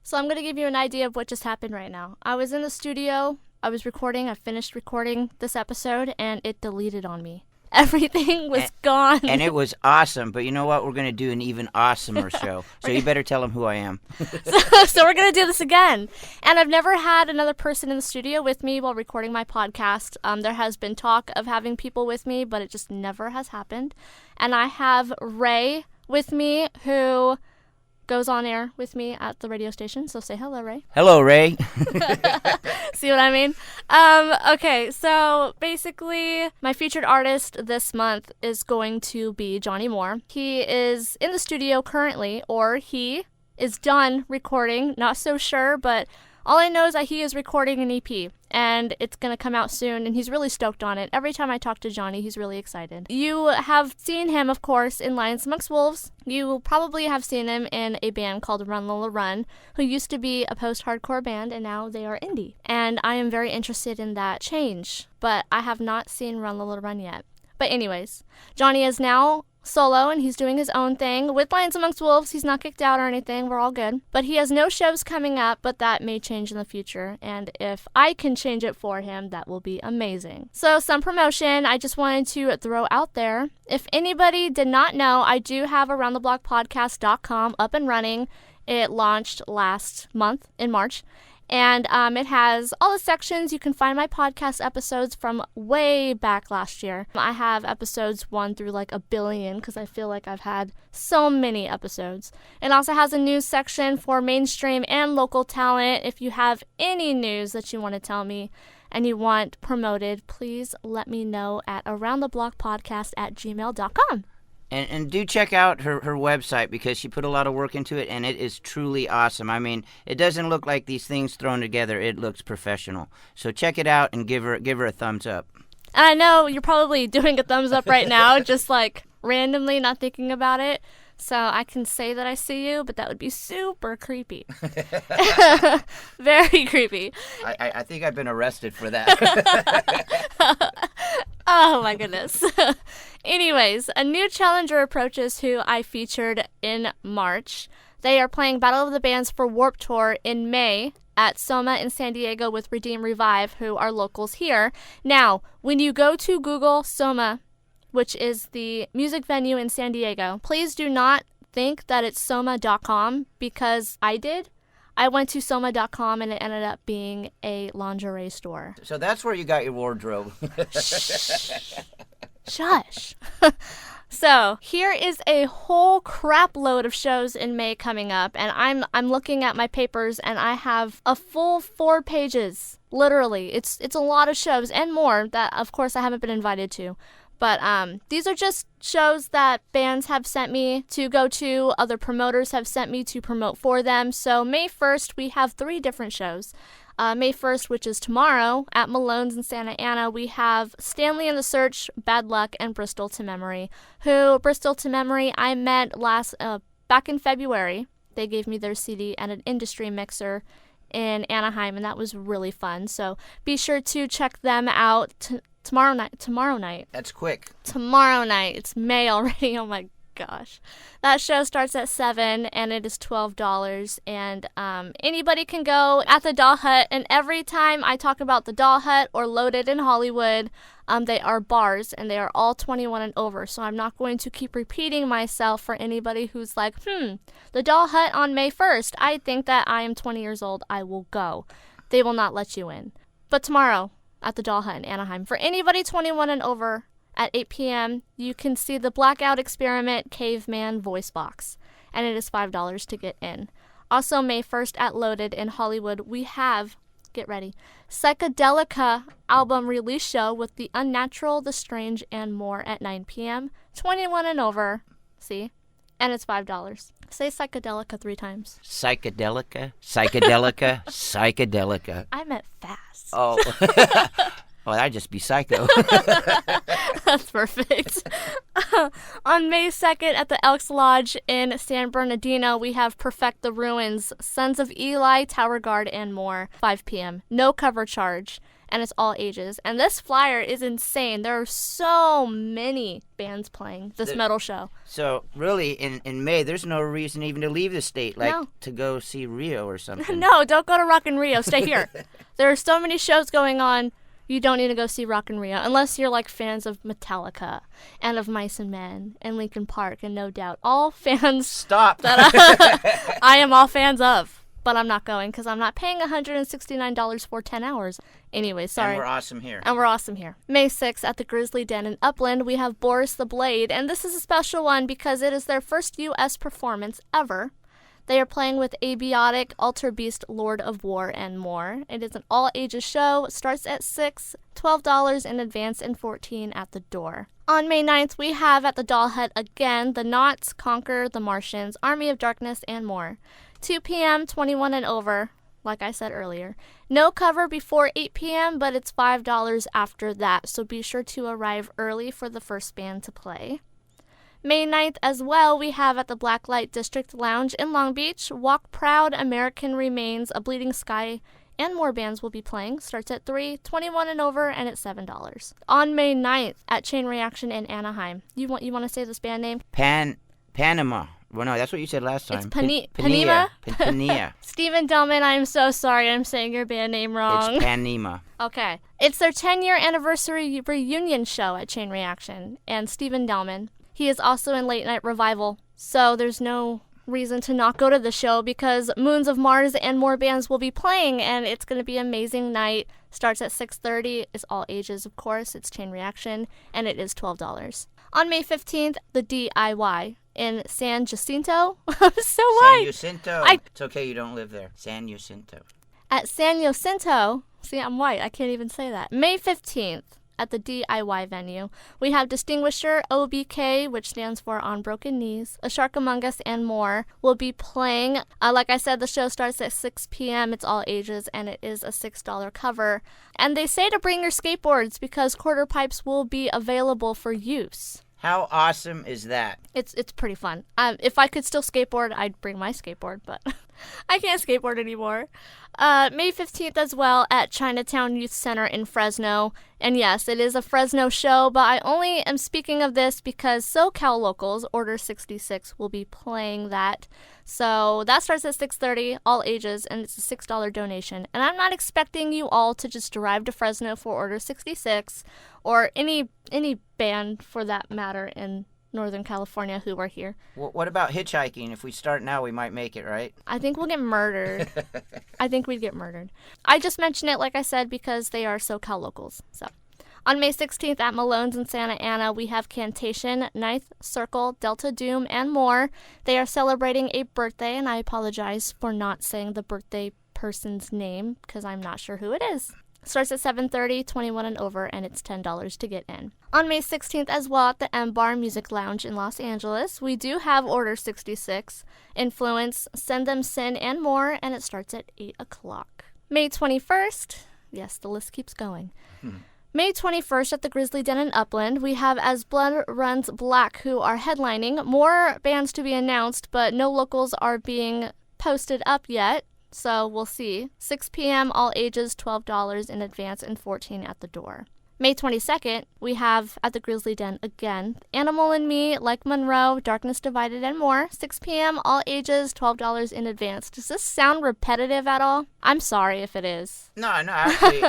So I'm going to give you an idea of what just happened right now. I was in the studio, I was recording, I finished recording this episode, and it deleted on me. Everything was gone. And it was awesome, but you know what? We're going to do an even awesomer show. So you better tell them who I am. So we're going to do this again. And I've never had another person in the studio with me while recording my podcast. There has been talk of having people with me, but it just never has happened. And I have Ray with me, who goes on air with me at the radio station. So say hello, Ray. Hello, Ray. See what I mean? Okay, so basically my featured artist this month is going to be Johnnee Moore. He is in the studio currently, or he is done recording. Not so sure, but all I know is that he is recording an EP, and it's going to come out soon, and he's really stoked on it. Every time I talk to Johnnee, he's really excited. You have seen him, of course, in Lions Amongst Wolves. You probably have seen him in a band called Run Lola Run, who used to be a post-hardcore band, and now they are indie. And I am very interested in that change, but I have not seen Run Lola Run yet. But anyways, Johnnee is now solo, and he's doing his own thing with Lions Amongst Wolves. He's not kicked out or anything. We're all good. But he has no shows coming up, but that may change in the future. And if I can change it for him, that will be amazing. So some promotion I just wanted to throw out there. If anybody did not know, I do have AroundTheBlockPodcast.com up and running. It launched last month in March. And it has all the sections. You can find my podcast episodes from way back last year. I have episodes 1 through like 1 billion because I feel like I've had so many episodes. It also has a news section for mainstream and local talent. If you have any news that you want to tell me and you want promoted, please let me know at aroundtheblockpodcast@gmail.com. And do check out her website, because she put a lot of work into it, and it is truly awesome. I mean, it doesn't look like these things thrown together. It looks professional. So check it out and give her a thumbs up. And I know you're probably doing a thumbs up right now, just like randomly, not thinking about it. So I can say that I see you, but that would be super creepy. Very creepy. I think I've been arrested for that. Oh my goodness. Anyways, a new challenger approaches who I featured in March. They are playing Battle of the Bands for Warped Tour in May at Soma in San Diego with Redeem Revive, who are locals here. Now, when you go to Google Soma, which is the music venue in San Diego, please do not think that it's soma.com, because I did. I went to soma.com and it ended up being a lingerie store. So that's where you got your wardrobe. Shush. So here is a whole crap load of shows in May coming up, and I'm looking at my papers, and I have a full 4 pages. Literally, it's a lot of shows and more that, of course, I haven't been invited to. But these are just shows that bands have sent me to go to, other promoters have sent me to promote for them. So May 1st, we have 3 different shows. May 1st, which is tomorrow, at Malone's in Santa Ana, we have Stanley and the Search, Bad Luck, and Bristol to Memory, who, Bristol to Memory, I met back in February. They gave me their CD at an industry mixer in Anaheim, and that was really fun. So be sure to check them out tomorrow night. That's quick. Tomorrow night. It's May already. Oh my gosh. That show starts at 7 and it is $12, and anybody can go at the Doll Hut. And every time I talk about the Doll Hut or Loaded in Hollywood, they are bars and they are all 21 and over. So I'm not going to keep repeating myself for anybody who's like, the Doll Hut on May 1st. I think that I am 20 years old. I will go. They will not let you in. But tomorrow at the Doll Hut in Anaheim, for anybody 21 and over, at 8 p.m., you can see the Blackout Experiment Caveman voice box, and it is $5 to get in. Also, May 1st at Loaded in Hollywood, we have, get ready, Psychedelica album release show with The Unnatural, The Strange, and more at 9 p.m., 21 and over, see? And it's $5. Say Psychedelica 3 times. Psychedelica, psychedelica, psychedelica. I meant fast. Oh. Oh, that'd just be psycho. That's perfect. On May 2nd at the Elks Lodge in San Bernardino, we have Perfect the Ruins, Sons of Eli, Tower Guard, and more. 5 p.m. No cover charge. And it's all ages. And this flyer is insane. There are so many bands playing this metal show. So, really, in May, there's no reason even to leave the state, like to go see Rio or something. No, don't go to Rock in Rio. Stay here. There are so many shows going on. You don't need to go see Rock in Rio unless you're like fans of Metallica and of Mice and Men and Linkin Park and No Doubt. All fans. Stop. That I am all fans of. But I'm not going because I'm not paying $169 for 10 hours. Anyway, sorry. And we're awesome here. May 6th at the Grizzly Den in Upland, we have Boris the Blade. And this is a special one because it is their first U.S. performance ever. They are playing with Abiotic, Alter Beast, Lord of War, and more. It is an all-ages show. It starts at $6, $12 in advance, and $14 at the door. On May 9th, we have at the Doll Hut again, The Knots, Conquer, The Martians, Army of Darkness, and more. 2 p.m., 21 and over, like I said earlier. No cover before 8 p.m., but it's $5 after that, so be sure to arrive early for the first band to play. May 9th as well, we have at the Blacklight District Lounge in Long Beach, Walk Proud, American Remains, A Bleeding Sky, and more bands will be playing. Starts at 3, 21 and over, and it's $7. On May 9th at Chain Reaction in Anaheim. You want to say this band name? Panama. Well, no, that's what you said last time. It's Panema? Panema. Stephen Delman, I'm so sorry I'm saying your band name wrong. It's Panema. Okay. It's their 10-year anniversary reunion show at Chain Reaction. And Stephen Delman, he is also in Late Night Revival. So there's no reason to not go to the show because Moons of Mars and more bands will be playing. And it's going to be an amazing night. Starts at 6:30. It's all ages, of course. It's Chain Reaction. And it is $12. On May 15th, the DIY in San Jacinto. I'm so white. San Jacinto. It's okay you don't live there. San Jacinto. At San Jacinto. See, I'm white. I can't even say that. May 15th at the DIY venue. We have Distinguisher, OBK, which stands for On Broken Knees, A Shark Among Us, and more will be playing. Like I said, the show starts at 6 p.m. It's all ages, and it is a $6 cover. And they say to bring your skateboards because quarter pipes will be available for use. How awesome is that? It's pretty fun. If I could still skateboard, I'd bring my skateboard, but I can't skateboard anymore. May 15th as well at Chinatown Youth Center in Fresno. And yes, it is a Fresno show, but I only am speaking of this because SoCal locals, Order 66, will be playing that. So that starts at 6:30, all ages, and it's a $6 donation. And I'm not expecting you all to just drive to Fresno for Order 66 or any band for that matter in Northern California who are here. What about hitchhiking? If we start now, we might make it, right? I think we'll get murdered. I think we'd get murdered. I just mention it, like I said, because they are SoCal locals. So, on May 16th at Malone's in Santa Ana, we have Cantation, Ninth Circle, Delta Doom, and more. They are celebrating a birthday, and I apologize for not saying the birthday person's name because I'm not sure who it is. Starts at 7:30, 21 and over, and it's $10 to get in. On May 16th as well at the M Bar Music Lounge in Los Angeles, we do have Order 66, Influence, Send Them Sin, and more, and it starts at 8 o'clock. May 21st, yes, the list keeps going. May 21st at the Grizzly Den in Upland, we have As Blood Runs Black, who are headlining. More bands to be announced, but no locals are being posted up yet. So we'll see. 6 p.m. all ages, $12 in advance, and $14 at the door. May 22nd, we have at the Grizzly Den again, Animal and Me, Like Monroe, Darkness Divided, and more. 6 p.m. all ages, $12 in advance. Does this sound repetitive at all? I'm sorry if it is. No, actually,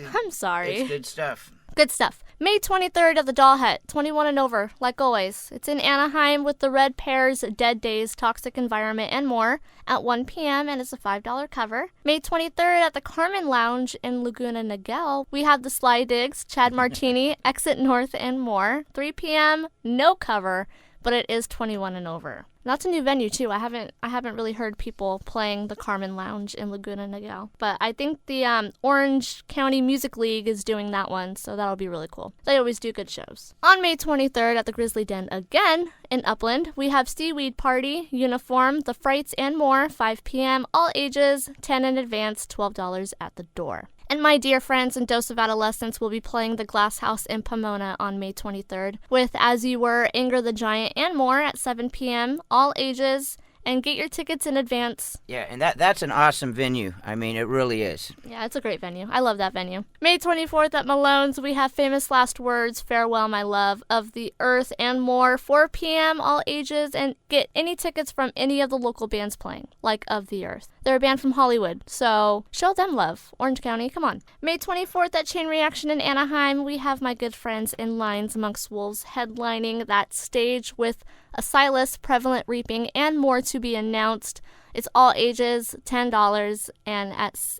I'm sorry. It's good stuff. Good stuff. May 23rd at the Doll Hut, 21 and over, like always. It's in Anaheim with the Red Pears, Dead Days, Toxic Environment, and more at 1 p.m. and it's a $5 cover. May 23rd at the Carmen Lounge in Laguna Niguel, we have the Sly Digs, Chad Martini, Exit North, and more. 3 p.m., no cover, but it is 21 and over. That's a new venue too. I haven't really heard people playing the Carmen Lounge in Laguna Niguel, but I think the Orange County Music League is doing that one, so that'll be really cool. They always do good shows. On May 23rd at the Grizzly Den again in Upland, we have Seaweed Party, Uniform, The Frights, and more. 5 p.m. all ages, 10 in advance, $12 at the door. And my dear friends and Dose of Adolescence will be playing the Glass House in Pomona on May 23rd with As You Were, Anger the Giant, and more at 7 p.m., all ages. And get your tickets in advance. Yeah, and that's an awesome venue. I mean, it really is. Yeah, it's a great venue. I love that venue. May 24th at Malone's, we have Famous Last Words, Farewell My Love, Of the Earth, and more. 4 p.m., all ages, and get any tickets from any of the local bands playing, like Of the Earth. They're a band from Hollywood, so show them love. Orange County, come on. May 24th at Chain Reaction in Anaheim, we have my good friends in Lions Amongst Wolves headlining that stage with Silas, Prevalent Reaping, and more to be announced. It's all ages, $10, and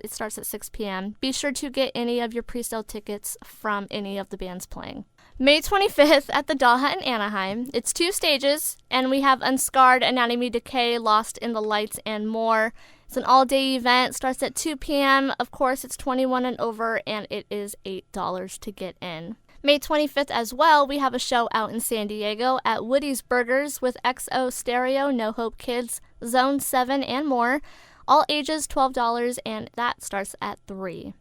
it starts at 6 p.m. Be sure to get any of your pre-sale tickets from any of the bands playing. May 25th at the Doll Hut in Anaheim. It's 2 stages, and we have Unscarred, Anatomy Decay, Lost in the Lights, and more. It's an all-day event. Starts at 2 p.m. Of course, it's 21 and over, and it is $8 to get in. May 25th as well, we have a show out in San Diego at Woody's Burgers with XO Stereo, No Hope Kids, Zone 7, and more. All ages $12, and that starts at 3.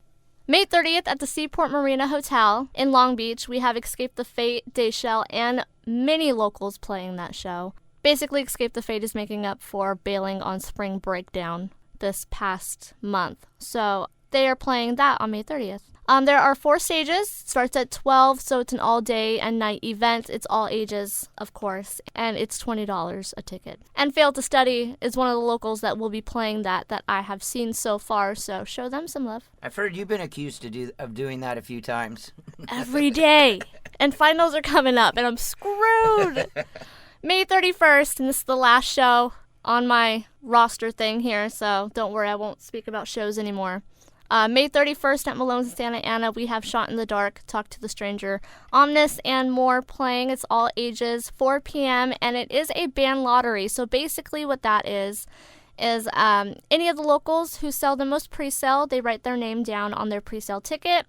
May 30th at the Seaport Marina Hotel in Long Beach, we have Escape the Fate, Dayshell, and many locals playing that show. Basically, Escape the Fate is making up for bailing on Spring Breakdown this past month. So they are playing that on May 30th. There are 4 stages. Starts at 12, so it's an all-day and night event. It's all ages, of course, and it's $20 a ticket. And Fail to Study is one of the locals that will be playing that I have seen so far, so show them some love. I've heard you've been accused of doing that a few times. Every day. And finals are coming up, and I'm screwed. May 31st, and this is the last show on my roster thing here, so don't worry, I won't speak about shows anymore. May 31st at Malone's in Santa Ana, we have Shot in the Dark, Talk to the Stranger, Omnis, and more playing. It's all ages, 4 p.m., and it is a band lottery. So basically what that is any of the locals who sell the most pre-sale, they write their name down on their pre-sale ticket.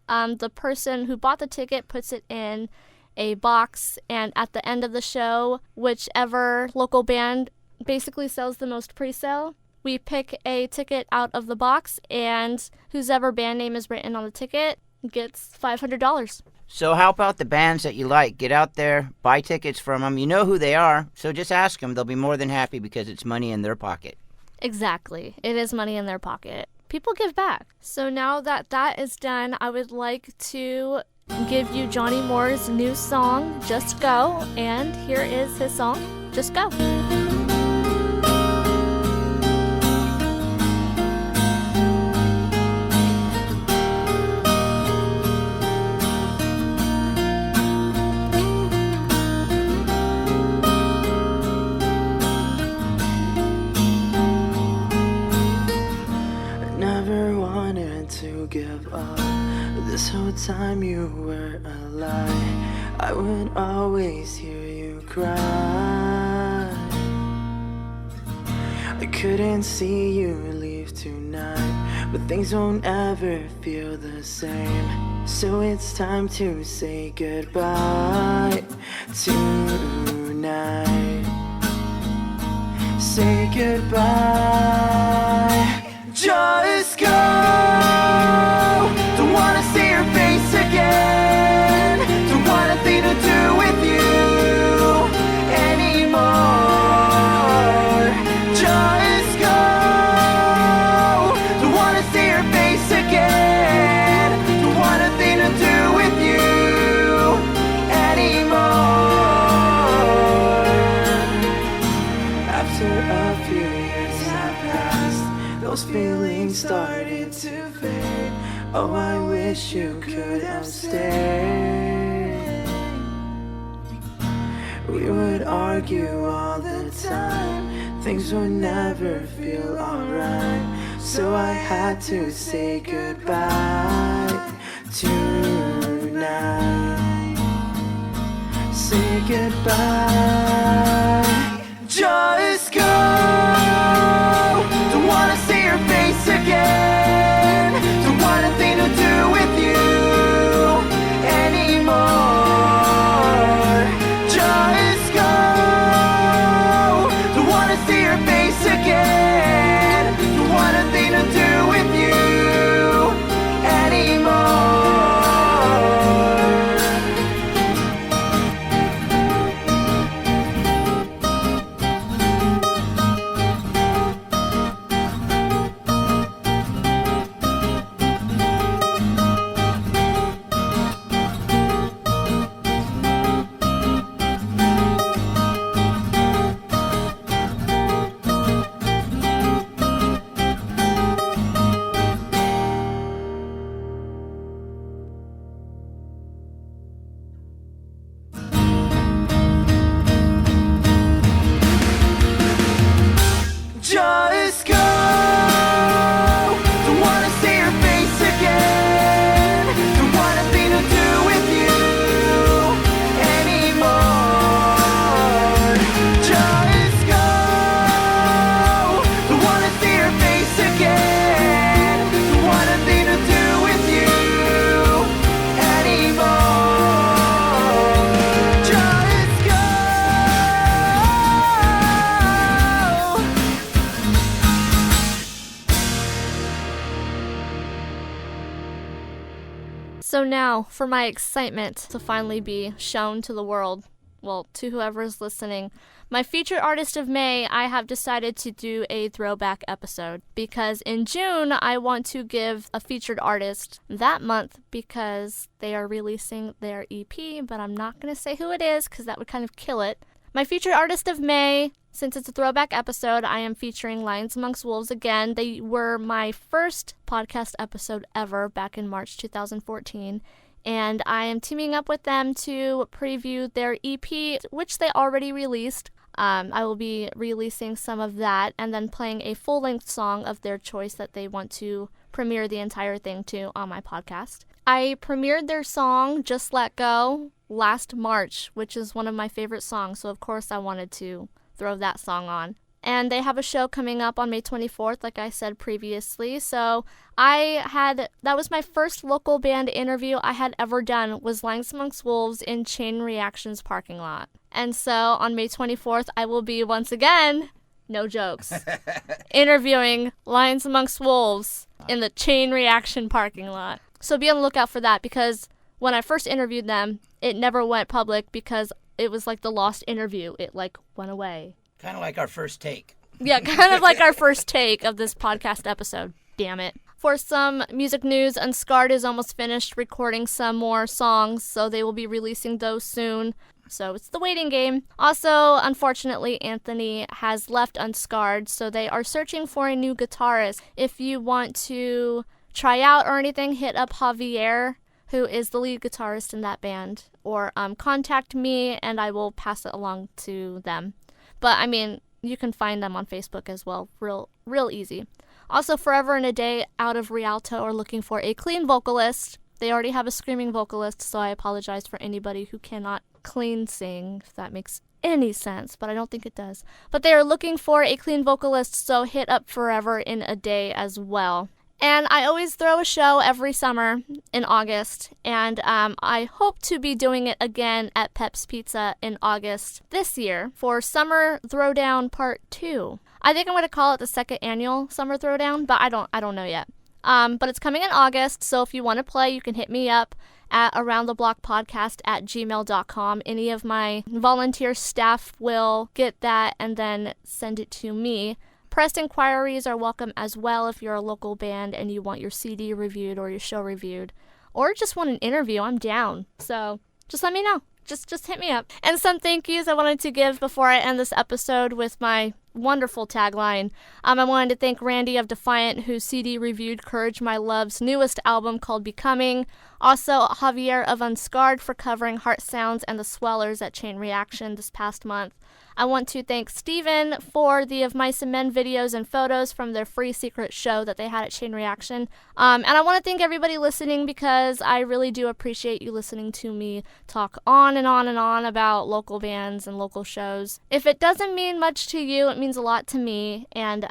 The person who bought the ticket puts it in a box, and at the end of the show, whichever local band basically sells the most pre-sale, we pick a ticket out of the box, and whoever band name is written on the ticket gets $500. So how about the bands that you like? Get out there, buy tickets from them. You know who they are, so just ask them. They'll be more than happy because it's money in their pocket. Exactly. It is money in their pocket. People give back. So now that that is done, I would like to give you Johnnee Moore's new song, Just Go. And here is his song, Just Go. Give up. This whole time you were a lie. I would always hear you cry. I couldn't see you leave tonight, but things won't ever feel the same. So it's time to say goodbye tonight. Say goodbye. Just go. Don't wanna see your face again. Don't want nothing to do with you anymore. Just go. Don't wanna see your face again. Don't want nothing to do with you anymore. After a few years have passed, those feelings started to fade. Oh, I wish you could have stayed. We would argue all the time. Things would never feel alright. So I had to say goodbye tonight. Say goodbye. Just go. Don't wanna see your face again. Don't want nothing to do with you anymore. Just go. Don't wanna see your face again. Don't want nothing to do with you So now, for my excitement to finally be shown to the world, well, to whoever is listening, my featured artist of May, I have decided to do a throwback episode because in June, I want to give a featured artist that month because they are releasing their EP, but I'm not going to say who it is because that would kind of kill it. My featured artist of May, since it's a throwback episode, I am featuring Lions Amongst Wolves again. They were my first podcast episode ever back in March 2014. And I am teaming up with them to preview their EP, which they already released. I will be releasing some of that and then playing a full-length song of their choice that they want to premiere the entire thing to on my podcast. I premiered their song, Just Let Go, last March, which is one of my favorite songs, so of course I wanted to throw that song on. And they have a show coming up on May 24th, like I said previously. So that was my first local band interview I had ever done, was Lions Amongst Wolves in Chain Reaction's parking lot. And so on May 24th, I will be once again, no jokes, interviewing Lions Amongst Wolves in the Chain Reaction parking lot. So be on the lookout for that because when I first interviewed them, it never went public because it was like the lost interview. It like went away. Kind of like our first take. Yeah, kind of like our first take of this podcast episode. Damn it. For some music news, Unscarred is almost finished recording some more songs, so they will be releasing those soon. So it's the waiting game. Also, unfortunately, Anthony has left Unscarred, so they are searching for a new guitarist. If you want to try out or anything, hit up Javier, who is the lead guitarist in that band, or contact me and I will pass it along to them. But, I mean, you can find them on Facebook as well. Real easy. Also, Forever and a Day out of Rialto are looking for a clean vocalist. They already have a screaming vocalist, so I apologize for anybody who cannot clean sing, if that makes any sense, but I don't think it does. But they are looking for a clean vocalist, so hit up Forever in a Day as well. And I always throw a show every summer in August, and I hope to be doing it again at Pep's Pizza in August this year for Summer Throwdown Part 2. I think I'm going to call it the second annual Summer Throwdown, but I don't know yet. But it's coming in August, so if you want to play, you can hit me up at aroundtheblockpodcast@gmail.com. Any of my volunteer staff will get that and then send it to me. Press inquiries are welcome as well if you're a local band and you want your CD reviewed or your show reviewed, or just want an interview. I'm down. So just let me know. Just hit me up. And some thank yous I wanted to give before I end this episode with my wonderful tagline. I wanted to thank Randy of Defiant, who CD reviewed Courage My Love's newest album called Becoming. Also, Javier of Unscarred for covering Heart Sounds and the Swellers at Chain Reaction this past month. I want to thank Steven for the Of Mice and Men videos and photos from their free secret show that they had at Chain Reaction. And I want to thank everybody listening because I really do appreciate you listening to me talk on and on and on about local bands and local shows. If it doesn't mean much to you, it means a lot to me. And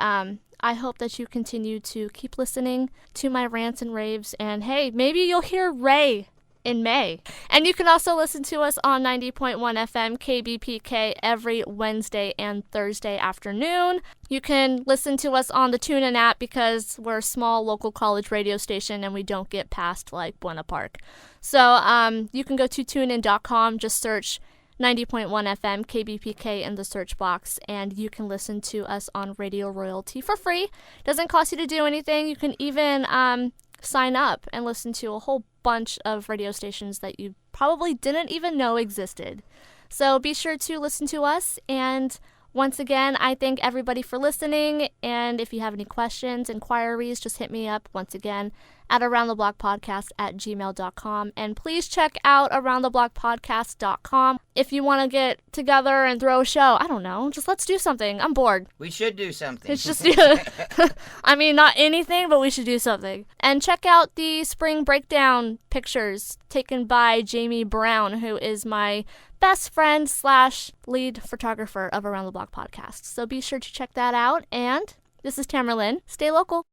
I hope that you continue to keep listening to my rants and raves. And hey, maybe you'll hear Ray in May. And you can also listen to us on 90.1 FM KBPK every Wednesday and Thursday afternoon. You can listen to us on the TuneIn app because we're a small local college radio station and we don't get past like Buena Park. So you can go to tunein.com, just search 90.1 FM KBPK in the search box, and you can listen to us on Radio Royalty for free. Doesn't cost you to do anything. You can even sign up and listen to a whole bunch of radio stations that you probably didn't even know existed. So be sure to listen to us, and once again, I thank everybody for listening, and if you have any questions, inquiries, just hit me up once again at aroundtheblockpodcast@gmail.com, and please check out aroundtheblockpodcast.com if you want to get together and throw a show. I don't know, just let's do something. I'm bored. We should do something. It's just, I mean, not anything, but we should do something. And check out the spring breakdown pictures taken by Jamie Brown, who is my best friend / lead photographer of Around the Block Podcast. So be sure to check that out. And this is Tamerlyn. Stay local.